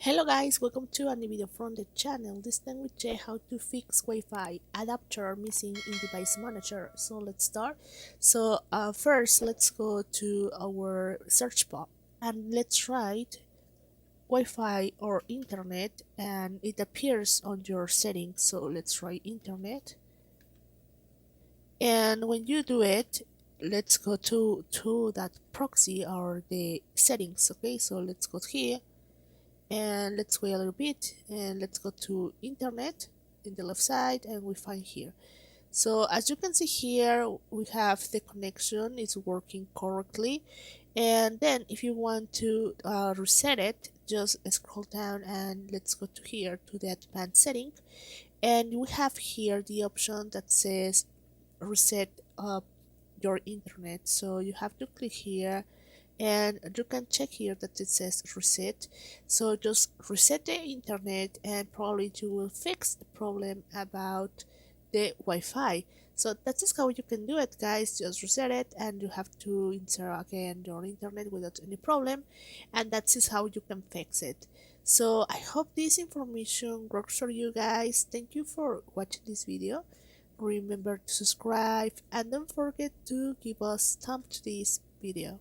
Hello guys, welcome to a new video from the channel. This time we check how to fix Wi-Fi adapter missing in device manager. So let's start. First let's go to our search bar and let's write Wi-Fi or internet and it appears on your settings. So let's write internet, and when you do it, let's go to that proxy or the settings. Okay, so let's go here and let's wait a little bit and let's go to internet in the left side and we find here. So as you can see here, we have the connection is working correctly, and then if you want to reset it, just scroll down and let's go to here to the advanced setting, and we have here the option that says reset your internet. So you have to click here and you can check here that it says reset. So just reset the internet and probably you will fix the problem about the Wi-Fi. So that is how you can do it, guys. Just reset it and you have to insert again your internet without any problem, and that is how you can fix it. So I hope this information works for you guys. Thank you for watching this video. Remember to subscribe and don't forget to give us thumb to this video.